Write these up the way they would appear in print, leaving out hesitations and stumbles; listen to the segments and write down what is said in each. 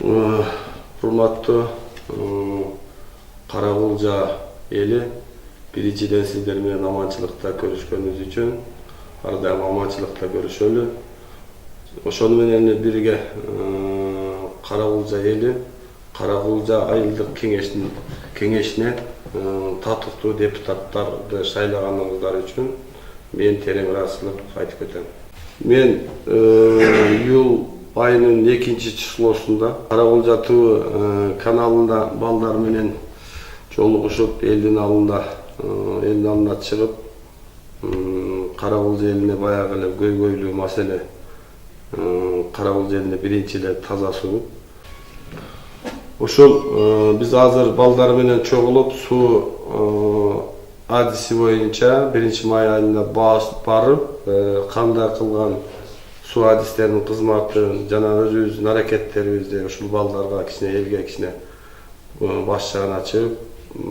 Урматтуу Каракулжа эли, биринчиден сиздер менен аманчылыкта көрүшкөнүбүз үчүн ар дайым аманчылыкта көрүшөлү. Ошону менен бирге Каракулжа эли Каракулжа айылдык кеңешине татыктуу депутаттарды шайлаганыңыздар үчүн мен терең ыраазычылык айтып кетем. Мен июл айынын 2-числосунда Каракулжа ТВ каналында балдар менен жолугушуп элдин алдына чыгып Каракулжа элине баягы эле көйгөйлүү маселе Каракулжа элине биринчи эле таза суу. Ошол биз азыр балдар менен чогулуп суу адиси боюнча 1-май айында барып кандай кылган суу адистеринин кызматын жана өзүбүздүн аракеттерибизди ушул балдарга элге баш жагын ачып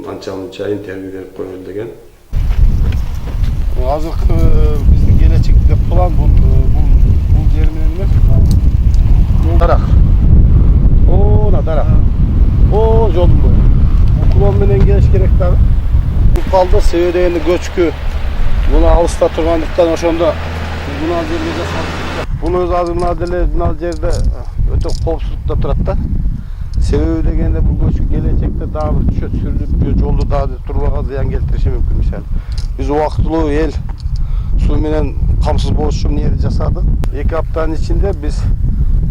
анча-мынча интервью берип коелу деген. Азыркы биздин келечектеги план бул жер менен эмес, дарак. Дарак. Жолдун бою. Уклон менен келиш керек дагы. Калды себеби дегенде көчкү муну алыста тургандыктан ошондо мына жерге жасалып. Бул өзү азыр мына жерде өтө коопсуздукта турат да. Себеби дегенде бул көчкү келечекте дагы бир түшөт сүрүлүп жолду дагы турбага зыян келтириши мүмкүн мисалы. Биз убактылуу эл суу менен камсыз болуш үчүн эмне жасадык. 2 аптанын ичинде биз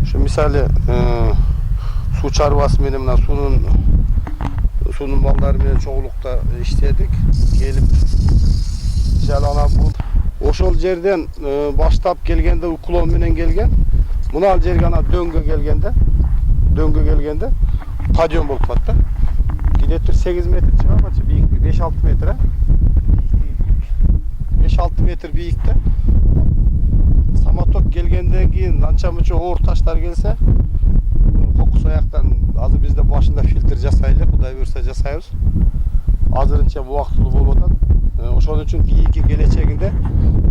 ушу мисалы суу чарбасы менен мына суунун балдары менен чогулукта иштедик. Келип мисалы ана бул ошол жерден баштап келгенде уклон менен келген. Мына жерге ана дөңгө келгенде подъем болуп калат да. Кидетир 8 метр чыгат, бийиктиги 5-6 метр. 5-6 метр бийикте. Самоток келгенден кийин анча-мынча оор таштар келсе, кокус аяктан азыр бизде башында фильтр жасайлы, Кудай буйрса жасайбыз. Азырынча убактылуу болуп атат. Ошон үчүн кийинки келечегинде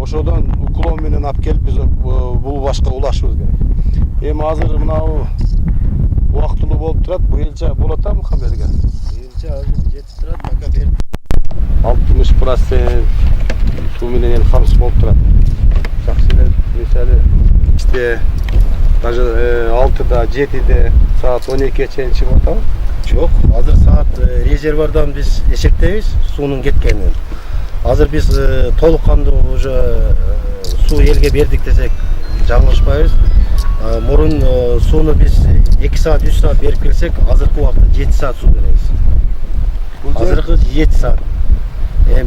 ошодон уклон менен алып келип биз бул башка улашыбыз керек. Эми азыр мынау убактылуу болуп турат. Бу элче болот а Мухаммедге? Элче азыр жетип турат, пока берип. 60% суу менен камсыз болуп турат. Жакшы эле мисалы ичте даже 6-да, 7-де саат 12-ге чейин чыгып атабы? Жок, азыр саат резервуардан биз эсептейбиз суунун кеткенин. Азыр биз толук кандуу уже суу элге бердик десек жаңылышпайбыз. Мурун сууну биз 2 саат, 3 саат берип келсек, азыркы убакытта 7 саат суу беребиз. Азыркы 7 саат.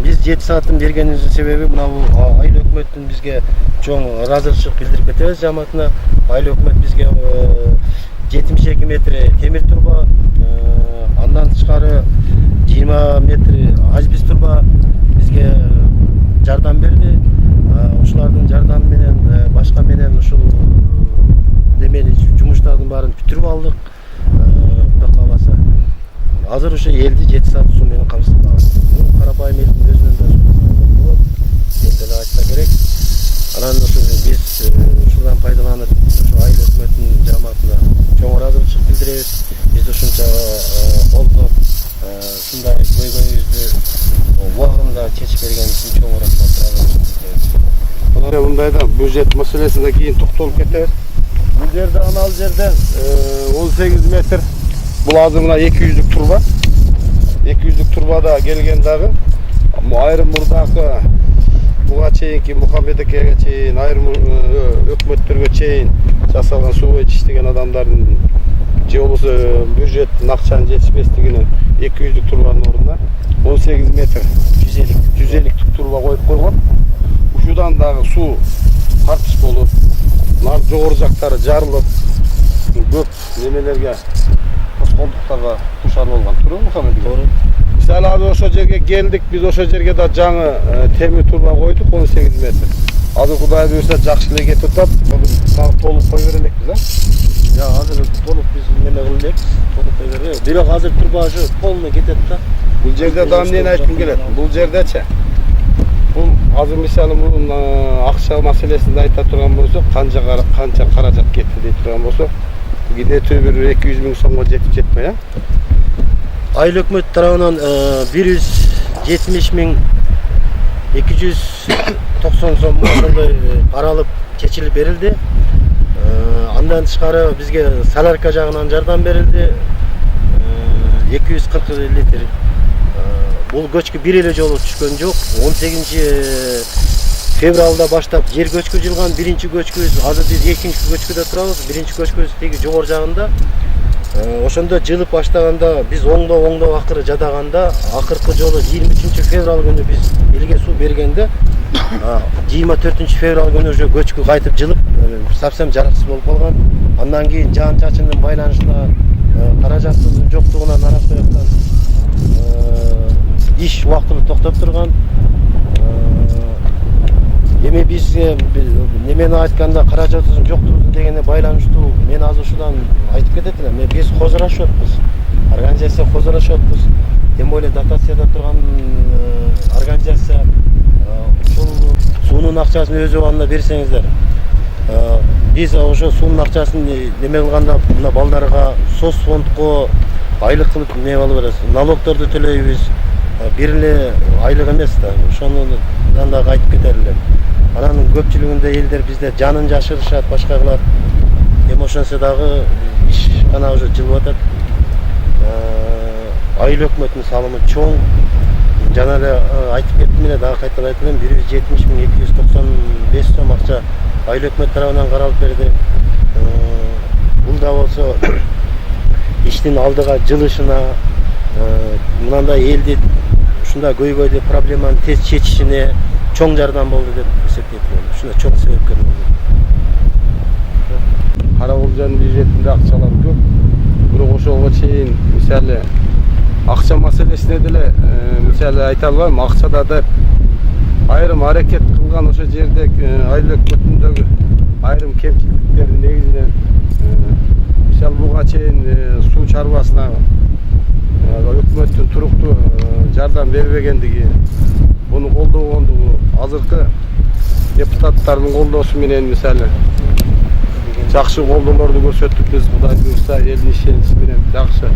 Биз 7 саатын бергенибиздин себеби мына бул айыл өкмөттүн бизге чоң ыраазычылык билдирип кетебиз жамаатына. Айыл өкмөт бизге 72 метр темир турба, андан тышкары 20 метр азбиз турба бизге жардам берди. Ушулардын жардамы менен башка менен ушул немели жумуштардын баарын бүтүрүп алдык. Кудай кааласа. Азыр ошо элди 7 саат суу менен камсыздабыз. Карабайым элдин өзүнөн да болот. Элде айтса керек. Анан ошо биз ушудан пайдаланып, ошо айыл өкмөтүнүн жамаатына чоң ыраазычылык билдиребиз. Биз ушунча колдоп, ушундай көйгөйүбүздү убагында чечип берген үчүн чоң рахмат. Мындай да бюджет маселесине кийин токтолуп кетебиз. Бул жерде анал жерден 18 метр. Бул азыр мына 200 турба. 200 турбада келген дагы. Айрым мурдакы буга чейинки Мухаммедекеге чейин, айрым өкмөттөргө чейин жасалган суу боюнча иштеген адамдардын же болбосо бюджеттин акчанын жетишпестигинен 200 турбанын ордуна 18 метр 150 турба коюп койгон. Ушудан дагы суу тартыш болуп, нар жогору жактары жарылып, көп немелерге тоскоолдуктарга душар болгон. Туурабы Мухаммед? Туура. Мисалы азыр ошо жерге келдик, биз ошо жерге да жаңы темир турба койдук 18 метр. Азыр Кудай буйрса жакшы эле кетип атат. Дагы толук кой берелекпиз, а? Азыр толук биз неме кылып элекпиз, толук кой беребиз. Бирок азыр турба ошо полный кетет да. Бул жерде да эмнени айткым келет? Бул жердечи бул азыр мисалы мунун акча маселесинде айта турган болсок, канча каражат кетти дей турган болсок, Gideti bir 200 ming so'mga жетip жетпей, ha? Айыл өкмөт тарабынан 170 миң 290 сом ошондой каралып чечилип берилди. Андан тышкары бизге солярка жагынан жардам берилди. 240 литр. Бул көчкү бир эле жолу түшкөн жок. 18 февралда баштап жер көчкү жылган. Биринчи көчкүбүз, азыр биз экинчи көчкүдө турабыз. Биринчи көчкүбүз теги жогор жагында. Ошондо жылып баштаганда биз оңдоо акыры жадаганда, акыркы жолу 23 феврал күнү биз элге суу бергенде 24 феврал күнү уже көчкү кайтып жылып совсем жараксыз болуп калган. Андан кийин жаан чачындын байланышына каражатсыздын жоктугунан аракы жактан иш убактылуу токтоп турган. Эми биз немени айтканда каражатсыздын жоктугу дегенде байланыштуу мен азыр ушудан айтып кетет элем. Биз козурашыбыз. Организация козурашыбыз. Тем более дотацияда турган организация ушул суунун акчасын өз убагында берсеңиздер. Биз ошо суунун акчасын неме кылганда мына балдарга соц фондко айлык кылып неме алып беребиз. Налогторду төлөйбүз. Бир эле айлык эмес да. Ошону дагы айтып кетер элем. Анан көпчүлүгүндө элдер бизде жанын жашырышат, башка кылат. Эми ошонсо дагы иш гана уже жылып атат. Айыл өкмөтүнүн салымы чоң. Жана эле айтып кеттим эле, дагы кайталап айтайын, 170 миң 295 сом акча айыл өкмөт тарабынан каралып берди. Бул да болсо иштин алдыга жылышына, мындай элди ушундай көйгөйлүү проблеманы тез чечишине чоң жардам болду деп эсептейт. Ушуна чоң себепкер болду. Карагулжанын бюджетинде акчалар көп. Бирок ошого чейин мисалы акча маселесине деле мисалы айта албайм. Акчада деп айрым аракет кылган ошо жерде айыл өкмөтүндөгү айрым кемчиликтердин негизинен мисалы буга чейин суу чарбасына өкмөттүн туруктуу жардам бербегендиги, буну колдогондугу, азыркы депутаттардын колдоосу менен мисалы жакшы колдоолорду көрсөтүп биз Кудай буйрса элдин ишеничи менен жакшы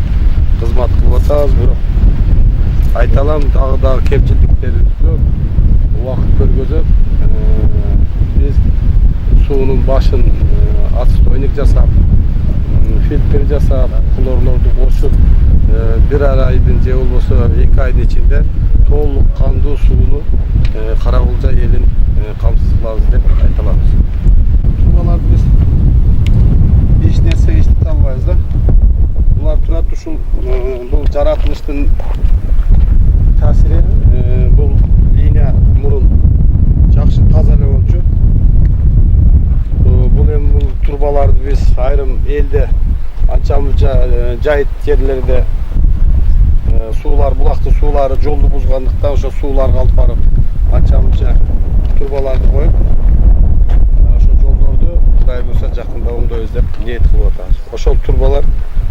кызмат кылып атабыз. Бирок айта алам, дагы кемчиликтерибиз көп. Убакыт көргөзөт. Биз суунун башын отстойник жасап, фильтр жасап, хлорлорду кошуп, бир айдын же болбосо 2 айдын ичинде толук кандуу сууну Карагулжа элин камсыз кылабыз деп айта алабыз. Турбаларды биз эч нерсе иштете албайбыз да. Булар турат ушул бул жаратылыштын таасири. Бул линия мурун жакшы таза эле болчу. Бул эми бул турбаларды биз айрым элде анча-мынча жайыт жерлерде суулар, булактын суулары жолду бузгандыктан ошо сууларга алып барып анча-мынча турбаларды коюп, ошо жолдорду Кудай буйрса жакында оңдойбуз деп ниет кылып атабыз. Ошол турбалар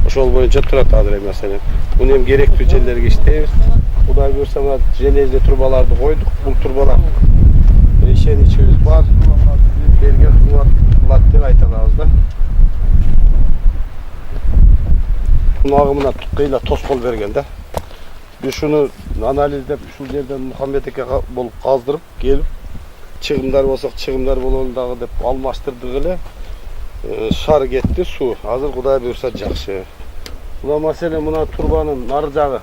ошол боюнча турат азыр эми маселен. Буну эми керектүү жерлерге иштейбиз. Кудай буйрса мына железный турбаларды койдук. Бул турбалар ишеничибиз бар. Берген кылат деп айта алабыз да. Bunun ağımına kıyla toskol bergen de. Biz şunu analizde şu yerden Muhammed Eke bolup kazdırıp gelip çıgımlar olsak çıgımlar bolondağı dep almaştırdık ele şar gitti su. Hazır Kuday buyursa jakşı. Buna mesele buna turbanın narı jağı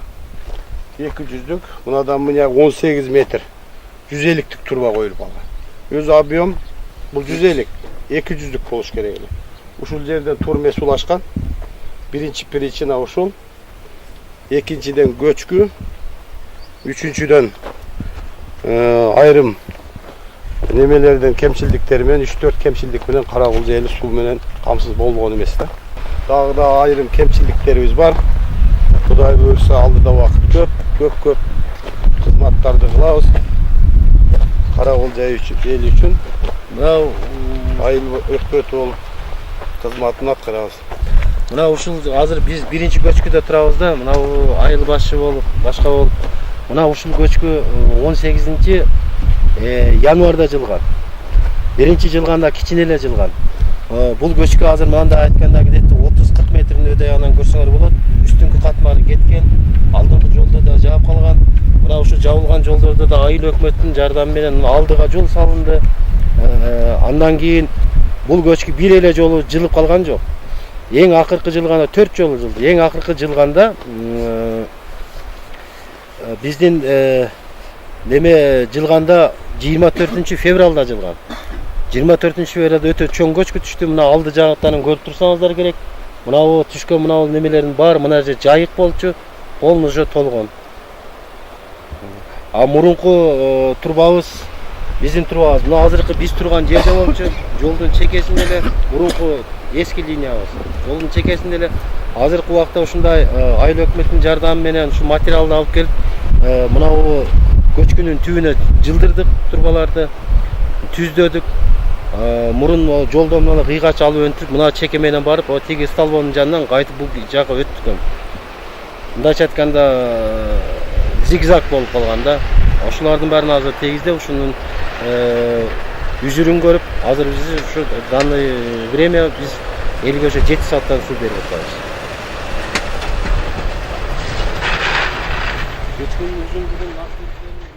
200'lük. Buna da mınya 18 metre. 150'lik turba koyulup algan. Öz abiyom bu 150'lik 200'lük boluş kerak. Uşul yerden turmesi ulaşkan. Birinci prичина ошол, экинчиден көчкү, үчүнчүдөн айрым немелерден кемчилдиктери менен 3-4 кемчилдик менен Карагулжа эли суу менен камсыз болгон эмес да. Дагы да айрым кемчилдиктерибиз бар. Кудай буйрса алдыда убакыт көп кызматтарды кылабыз. Карагулжа эли үчүн мына айыл өкмөтү болуп кызматын аткарабыз. Мына ушул азыр биз биринчи көчкүдө турабыз да, мына айыл башы болуп, башка болуп. Мына ушул көчкү 18 январда жылган. Биринчи жылганда кичине эле жылган. Бул көчкү азыр мында айтканда где-то 30-40 метрдин өдөй көрсөңөр болот. Үстүңкү катмары кеткен, алдыңкы жолдо да жаап калган. Мына ушу жабылган жолдордо да айыл өкмөттүн жардамы менен алдыга жол салынды. Андан кийин бул көчкү бир эле жолу жылып калган жок. Эң акыркы жылганда 4 жолу жылды. Эң акыркы жылганда биздин неме жылганда 24 февралда жылган. 24 февралда өтө чоң көчкү түштү. Мына алды жагыттарын көрүп турсаңыздар керек. Мына бу түшкөн мына бул немелердин баары мына жер жайык болчу, полностью толгон. А мурунку турбабыз биздин турбабыз мына азыркы биз турган жерде болчу. Жолдун чекесинде эле мурунку эски линиябыз. Жолдун чекесинде эле азыркы убакта ушундай айыл өкмөттүн жардамы менен ушу материалды алып келип мына бу көчкүнүн түбүнө жылдырдык турбаларды, түздөдүк. Мурун жолдон мына кыйгач алып өнтүрүп мына чеке менен барып тиги столбонун жанынан кайтып бул жакка өттүк. Мындайча айтканда зигзаг болуп калган да. Ошолордун баарын азыр тегиздеп ушунун үзүрүн көрүп, азыр биз ушу данный время биз элге ошо 7 сааттан суу берип атабыз. Көчкүнүн үзүндүгүн